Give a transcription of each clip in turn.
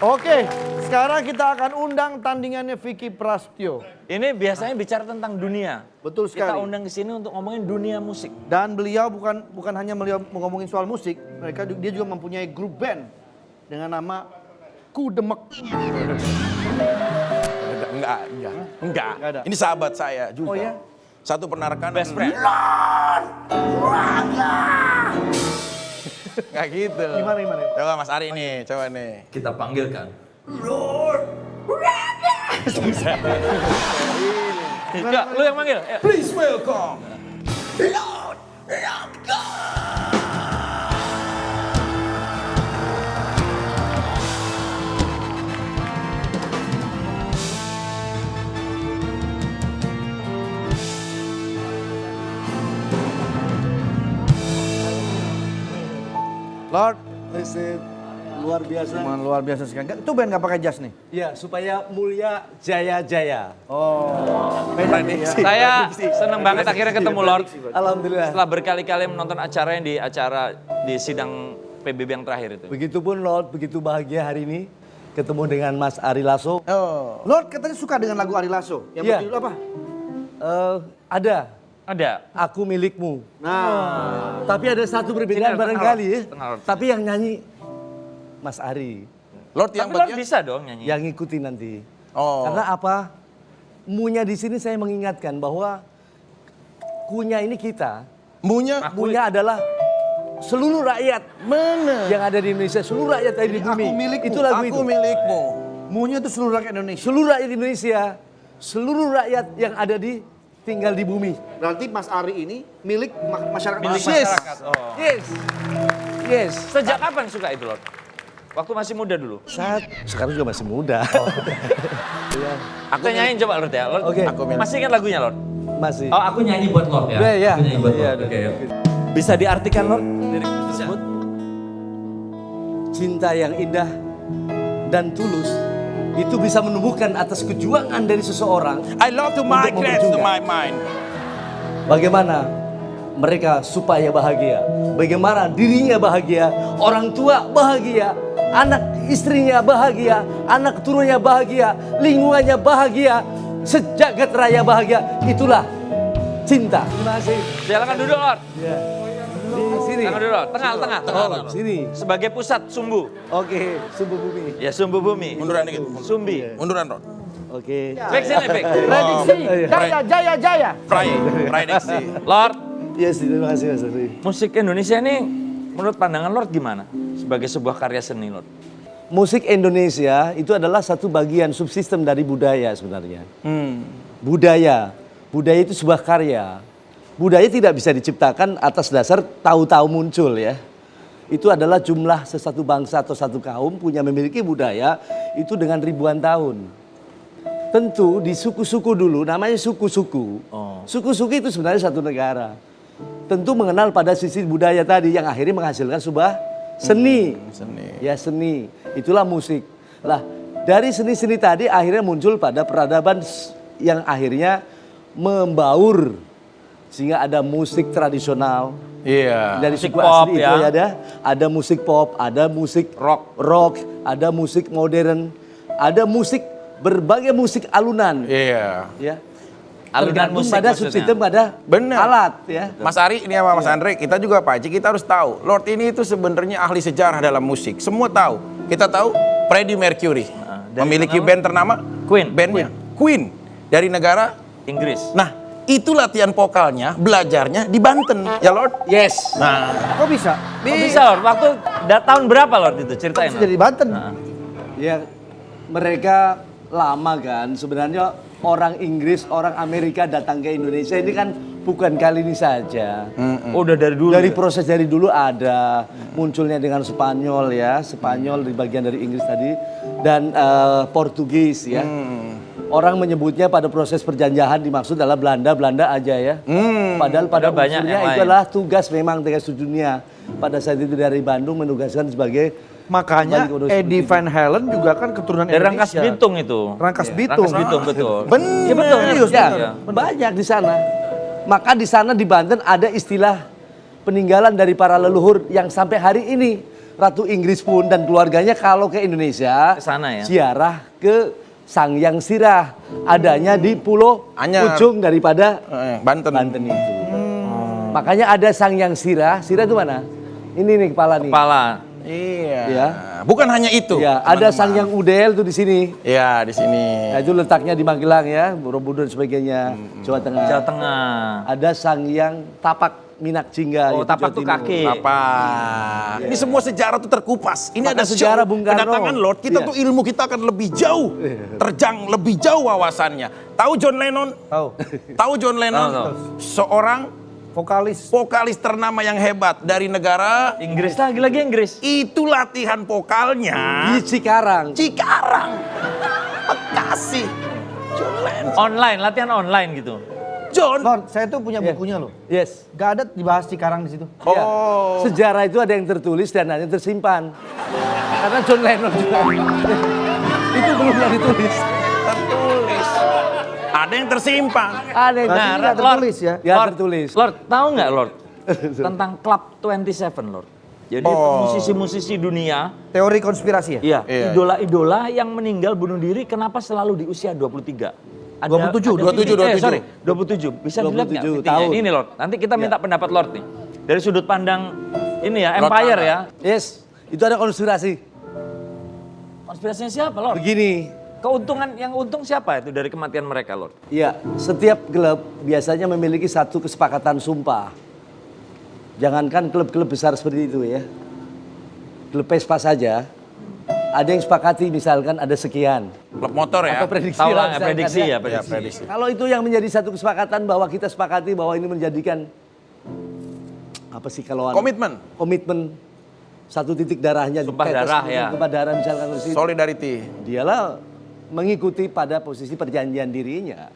Oke, sekarang kita akan undang tandingannya Vicky Prasetyo. Ini biasanya bicara tentang dunia. Betul sekali. Kita undang ke sini untuk ngomongin dunia musik. Dan beliau bukan hanya ngomongin soal musik, dia juga mempunyai grup band dengan nama Kudemek. Enggak. Enggak ada. Ini sahabat saya juga. Oh ya? Satu pernah rekaman. Best friend. Enggak gitu. Gimana? Coba Mas Ari nih, coba nih. Kita panggilkan. Enggak, lu yang manggil. Ayo. Please welcome. Lord, Luar biasa. emang luar biasa sekali. Itu band nggak pakai jas nih? Ya, supaya mulia jaya-jaya. Oh, beda nih ya. Saya senang banget akhirnya ketemu Lord. Alhamdulillah. Setelah berkali-kali menonton acaranya di sidang PBB yang terakhir itu. Begitupun Lord, begitu bahagia hari ini ketemu dengan Mas Ari Lasso. Oh, Lord katanya suka dengan lagu Ari Lasso. Yang Iya. berjudul apa? Ada, Ada. Aku Milikmu. Nah, Tapi ada satu Sini perbedaan ada barangkali ya. tengah, Lord. Tapi yang nyanyi Mas Ari, Lord yang Tapi Lord bagian. bisa dong nyanyi. yang ngikuti nanti. Oh. Karena apa? Munya di sini saya mengingatkan bahwa kunya ini kita. Munya. Munya adalah seluruh rakyat mana? yang ada di Indonesia, seluruh rakyat yang ada di bumi. Aku milikmu. Itu lagu Aku itu. milikmu. Munya itu seluruh rakyat Indonesia. Seluruh rakyat Indonesia, seluruh rakyat yang ada di tinggal di bumi. Berarti Mas Ari ini milik masyarakat Milik Indonesia. masyarakat. Oh. Yes. Yes. Sejak kapan suka itu Lord? Waktu masih muda dulu. Sekarang juga masih muda. Iya, Aku nyanyiin coba Lord ya. Lord, Oke. masih ingat lagunya Lord? masih. Oh aku nyanyi buat Lord ya? Iya. Aku nyanyi buat Iya, Lord. Oke. Bisa diartikan Lord lirik tersebut? Cinta yang indah dan tulus itu bisa menumbuhkan atas kejuangan dari seseorang. I love to Untuk migrate to memperjuangkan. my mind. Bagaimana mereka supaya bahagia? Bagaimana dirinya bahagia? Orang tua bahagia, anak istrinya bahagia, anak turunnya bahagia, lingkungannya bahagia, sejagat raya bahagia. Itulah cinta. Terima kasih. Silakan duduk Lord. Ya. Di sini. Silakan duduk Lord. Tengah Lord. Sini. Sebagai pusat sumbu. Oke, sumbu bumi. Ya sumbu bumi. Munduran dikit. Sumbi. Munduran, Lord. Oke. Fix ini fix. Prediksi, jaya. Prediksi. Lord, Yes, terima kasih Mas Ari. musik Indonesia ini menurut pandangan Lord gimana? Sebagai sebuah karya seni Lord. Musik Indonesia itu adalah satu bagian subsistem dari budaya sebenarnya. Budaya itu sebuah karya. Budaya tidak bisa diciptakan atas dasar tahu-tahu muncul ya. Itu adalah jumlah sesatu bangsa atau satu kaum punya memiliki budaya itu dengan ribuan tahun. Tentu di suku-suku dulu namanya suku-suku. Suku-suku itu sebenarnya satu negara. Tentu mengenal pada sisi budaya tadi yang akhirnya menghasilkan sebuah seni. Ya seni, itulah musik. Lah dari seni-seni tadi akhirnya muncul pada peradaban yang akhirnya membaur. Sehingga ada musik tradisional. Iya. Dari Musik suku pop, asli ya. itu ada musik pop, ada musik rock, ada musik modern, ada musik berbagai musik alunan. Iya. Ya. Alunan Tergantung musik pada maksudnya. subsistem, pada Bener. alat ya. Mas Ari ini sama Mas Andre, kita juga Pak Haji, kita harus tahu. Lord ini itu sebenarnya ahli sejarah dalam musik. Semua tahu. Kita tahu Freddie Mercury dari memiliki mana? band ternama Queen. Bandnya Queen dari negara. Inggris. Nah, itu latihan vokalnya, belajarnya di Banten, ya Lord. Yes. Nah, Kok bisa? Kok bisa Lord? Waktu tahun berapa Lord itu ceritain Bisa Lord. jadi Banten. Ya mereka lama kan sebenarnya orang Inggris, orang Amerika datang ke Indonesia ini kan bukan kali ini saja. Oh, udah dari dulu. Dari ya? proses dari dulu ada munculnya dengan Spanyol ya, Spanyol di bagian dari Inggris tadi dan Portugis ya. Orang menyebutnya pada proses perjanjian dimaksud adalah Belanda aja ya. Padahal pada Ada banyak unsurnya yang itu lain. adalah tugas memang tugas dunia. Pada saat itu dari Bandung menugaskan sebagai Makanya Balik ke Eddie Van Halen juga kan keturunan Dari Indonesia. Rangkas Bitung itu. Rangkas Iya, Bitung. Rangkas Bitung betul. Bener. Iya betul. Serius, ya, Iya. banyak di sana. Maka di sana di Banten ada istilah peninggalan dari para leluhur yang sampai hari ini Ratu Inggris pun dan keluarganya kalau ke Indonesia Ke sana ya? ziarah ke Sangyang Sirah, adanya di Pulau Anyar. ujung daripada Banten. Banten itu. Makanya ada Sangyang Sirah. Sirah itu mana? Ini nih kepala nih. Kepala. Iya. Ya. Bukan hanya itu. Ya, ada teman-teman. Sangyang Udel tuh di sini. Iya, di sini. Nah, itu letaknya di Magelang ya, Borobudur dan sebagainya, Jawa Tengah. Jawa Tengah. Ada Sangyang Tapak Minak Jingga. Oh, yaitu tapak Jawa tuh Timur. kaki. Apa? Ini semua sejarah tuh terkupas. Ini Maka ada sejarah show Bung Karno. kedatangan Lord. Kita Iya. tuh ilmu kita akan lebih jauh, terjang lebih jauh wawasannya. Tahu John Lennon? Tahu. Tahu John Lennon? Tahu. Seorang Vokalis. vokalis ternama yang hebat dari negara. Inggris lagi Inggris. Itu latihan vokalnya Di Cikarang. Cikarang, Bekasi. John Lennon. Online, latihan online gitu. John. Lord, saya tuh punya Iya. bukunya loh. Yes. Gak ada dibahas Cikarang di situ. Ya. Oh. Sejarah itu ada yang tertulis dan ada yang tersimpan. Karena John Lennon juga. Itu belum yang ditulis. Tertulis. Ada yang tersimpan. Ada yang Berarti Nah, nggak Lord. tertulis ya. Ya, Lord, tertulis. Lord, tahu nggak Lord tentang Club 27 Lord? Jadi musisi-musisi dunia, Teori konspirasi ya? ya Iya. idola-idola yang meninggal bunuh diri, kenapa selalu di usia 23? 27, 27. 27. Bisa dilihat nggak 27 fitinya? tahun. Ini Lord, nanti kita minta pendapat Lord nih. Dari sudut pandang ini ya, Lord Empire Tana. ya. Yes. Itu ada konspirasi. Konspirasinya siapa Lord? Begini. Keuntungan, yang untung siapa itu dari kematian mereka Lord? Ya, setiap klub biasanya memiliki satu kesepakatan sumpah. Jangankan klub-klub besar seperti itu ya. Klub Vespa saja, ada yang sepakati misalkan ada sekian. Klub motor ya. Atau prediksi Tahu lah lah, misalkan prediksi ya, Ya, prediksi. prediksi. Kalau itu yang menjadi satu kesepakatan bahwa kita sepakati bahwa ini menjadikan apa sih kalau komitmen satu titik darahnya Sumpah tetes darah, gitu, ya. sumpah darah misalkan di situ. Solidarity. Dialah mengikuti pada posisi perjanjian dirinya.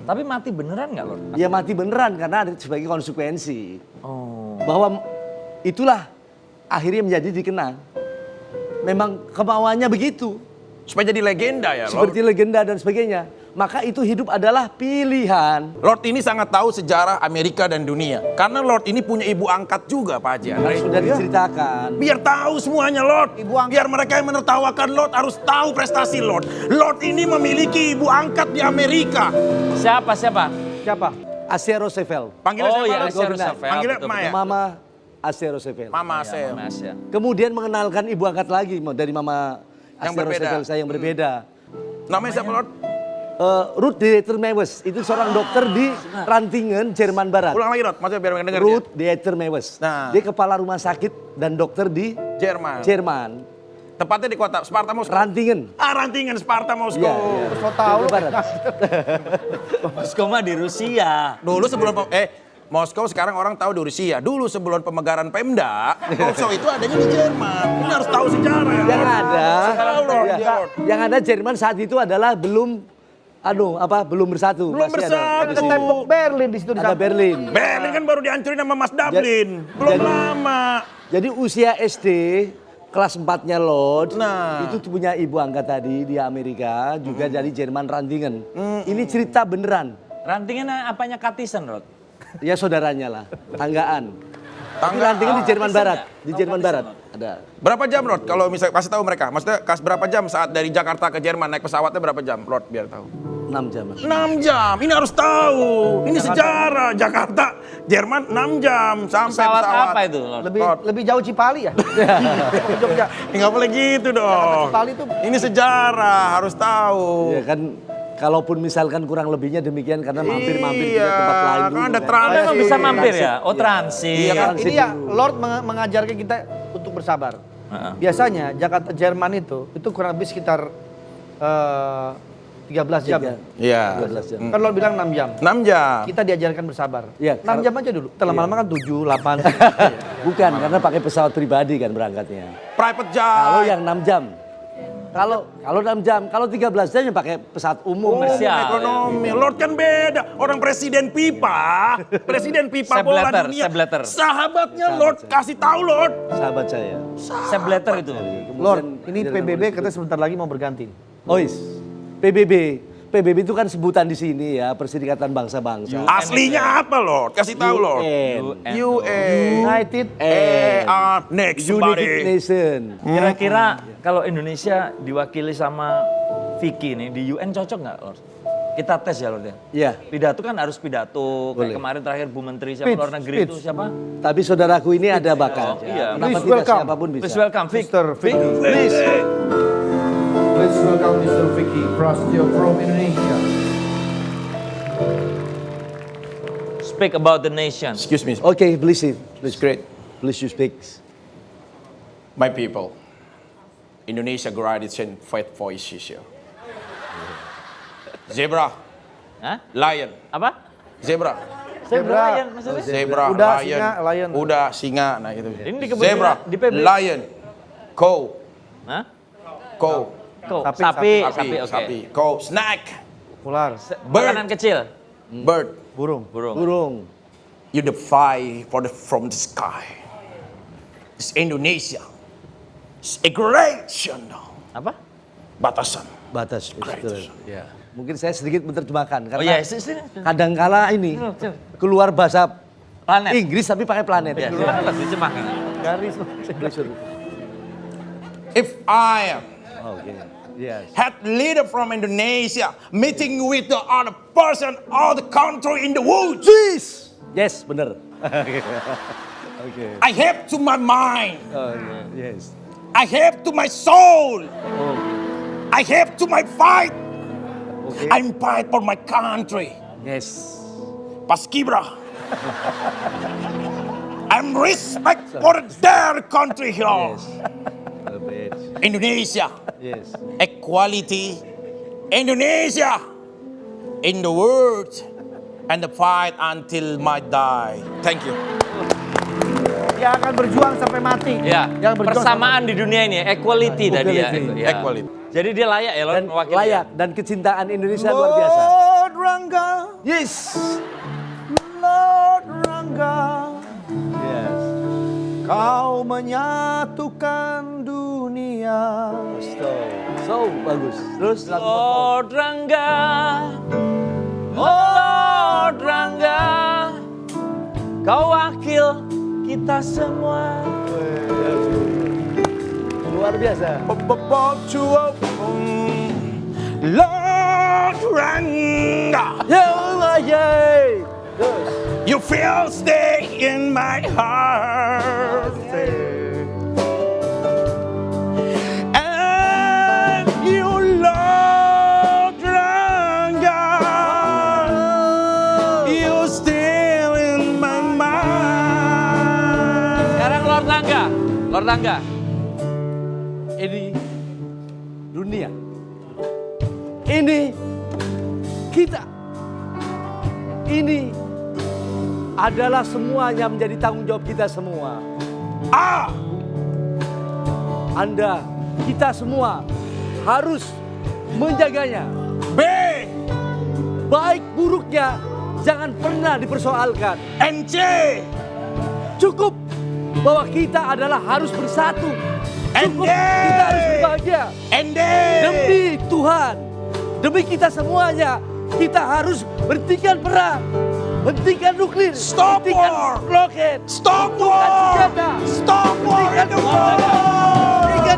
Tapi mati beneran nggak Lord? Dia mati beneran karena ada sebagai konsekuensi. Oh. Bahwa itulah akhirnya menjadi dikenang. Memang kemauannya begitu. Supaya jadi legenda ya, Lord. Seperti legenda dan sebagainya. Maka itu hidup adalah pilihan. Lord ini sangat tahu sejarah Amerika dan dunia. Karena Lord ini punya ibu angkat juga Pak Haji Andre. Sudah diceritakan. Biar tahu semuanya Lord. Ibu angkat. Biar mereka yang menertawakan Lord harus tahu prestasi Lord. Lord ini memiliki ibu angkat di Amerika. Siapa? Siapa? Asia Roosevelt. Panggilnya Oh siapa? ya, Lord? Asia Roosevelt. Panggilnya betul, Maya. betul. Mama Asia Roosevelt. Mama Ya, Sel. Mama Asia. Kemudian mengenalkan ibu angkat lagi dari Mama Yang Asia berbeda. Roosevelt saya yang berbeda. Namanya siapa Lord? Ruth Dieter Mewes, itu seorang dokter di Rantingen, Jerman Barat. Ulang lagi Lord, maksudnya biar mereka dengar. Ruth Dieter Mewes. Nah. Dia kepala rumah sakit dan dokter di Jerman. Jerman. Tepatnya di kota Sparta Moskow. Rantingen. Rantingen Sparta Moskow. Iya, iya. So tahu Jawa Barat. Moskow mah di Rusia. Dulu sebelum Moskow sekarang orang tahu di Rusia. Dulu sebelum pemegaran Pemda, Moskow itu adanya di Jerman. Ini harus tahu sejarah ya. Yang Lord. ada, Tahu Lord, ya, ya, Lord. yang ada Jerman saat itu adalah belum bersatu. Belum Masih bersatu. Ada posisi. tembok Berlin di situ di Ada samping. Berlin. Berlin kan baru dihancurin sama Mas Dublin. Belum jadi- lama. Jadi usia SD kelas 4-nya Lord, Nah. itu punya ibu angkat tadi di Amerika, juga dari Jerman Rantingen. Ini cerita beneran. Rantingnya apanya Katisen Lord? Ya saudaranya lah, tanggaan. Tapi Tangga- Rantingen di Jerman Katisen Barat, ya? di Oh, Jerman Katisen, Barat Lord. ada. Berapa jam Lord kalau misalnya kasih tahu mereka? Maksudnya berapa jam saat dari Jakarta ke Jerman naik pesawatnya berapa jam Lord biar tahu? 6 jam. 6 jam. Ini harus tahu. Ini sejarah Jakarta Jerman 6 jam sampai Pesawat pesawat. apa itu Lord? Lebih jauh Cipali ya? Ke Jogja. Nggak boleh gitu dong. Cipali itu Ini sejarah harus tahu. Ya kan, kalaupun misalkan kurang lebihnya demikian karena mampir-mampir Iya, ke tempat lain kan dulu. ada kan. transit. Memang bisa mampir ya? Oh transit. Iya kan? ini ya Lord mengajarkan kita untuk bersabar. Heeh. Biasanya Jakarta Jerman itu kurang lebih sekitar 13 jam. Iya. 12 jam. Kan Lord bilang 6 jam. 6 jam. Kita diajarkan bersabar. Iya, 6 jam aja dulu. Lama-lama kan 7, 8. Bukan, karena pakai pesawat pribadi kan berangkatnya. Private Kalau jet. yang 6 jam. Kalau 6 jam, kalau 13 jam yang pakai pesawat umum. Komersial. Ekonomi. Lord kan beda. Orang presiden pipa. Presiden pipa bola Sebletter, dunia. sebletter. Sahabatnya Lord. Kasih tahu Lord. Sahabat saya. Sebletter itu. Lord, ini PBB katanya sebentar lagi mau berganti. Ois, PBB. PBB itu kan sebutan di sini ya, Perserikatan Bangsa-Bangsa. Aslinya apa Lord? Kasih tahu Lord. UN. United Next United somebody. Nation. Kira-kira kalau Indonesia diwakili sama Vicky nih di UN cocok nggak, Lord? Kita tes ya, Lord ya. Ya, Pidato kan harus pidato. Boleh. Kayak kemarin terakhir Bu Menteri siapa luar negeri itu siapa? tapi saudaraku ini ada bakat. Oh, iya. Kenapa Please tidak welcome. siapapun bisa? Please welcome Vic. Mr. Vic. Please. Let's welcome Mr. Vicky Prasetyo from Indonesia. Speak about the nation. Excuse me. Oke, please, It's great. please you speak. My people. Indonesia great and fight for its issue. Zebra, Hah? lion. Apa? Zebra. Zebra Lion maksudnya? Zebra, Kuda, lion. singa, lion. Kuda, singa, nah gitu. Ini di kebun Zebra, di PB. lion, cow, Hah? cow, Kok? Sapi, Sapi, oke. sapi, cow, snack, Ular, Makanan kecil. bird. burung. Burung. Burung. You the fly from the sky. It's Indonesia. It's a great channel. Apa? Batasan. Batas. Great. Betul. Ya. Mungkin saya sedikit menerjemahkan Oh karena iya, sini. kadangkala ini keluar bahasa Planet. Inggris tapi pakai planet. Ya, silakan diterjemahkan. Garis. If I am Oke. Yes. head leader from Indonesia meeting with the other person or the country in the woods, Yes, benar. Oke. I have to my mind. Yes. I have to my soul. I have to my fight. I'm fight for my country. Yes. Paskibra. I'm respect for their country here. Yes. The best. Indonesia. Yes. Equality. Indonesia. In the world. And the fight until my die. Thank you. Yang akan berjuang sampai mati. Ya, Yang berjuang persamaan di dunia ini, equality tadi ya. Equality. Ya. Equality. Jadi dia layak ya, Lord, Dan mewakili. layak dan kecintaan Indonesia luar biasa. Lord Rangga, Yes. Lord Rangga, Yes. kau menyatukan dunia. So bagus. Terus lagu Lord Rangga, Lord Rangga, kau wakil kita semua. luar biasa. Lord Rangga, Ya Allah, yay. you feel stay in my heart. And you Lord Rangga, you still in my mind. Sekarang Lord Rangga, Lord Rangga. Ini dunia. Ini kita. Ini adalah semuanya menjadi tanggung jawab kita semua. A, Anda, kita semua harus menjaganya. B, Baik buruknya jangan pernah dipersoalkan. and C, Cukup bahwa kita adalah harus bersatu. Cukup kita harus berbahagia. and D. Demi Tuhan, demi kita semuanya, kita harus hentikan perang, hentikan nuklir, Stop hentikan war. bloket, Stop hentikan war! senjata, Stop war in the world! hentikan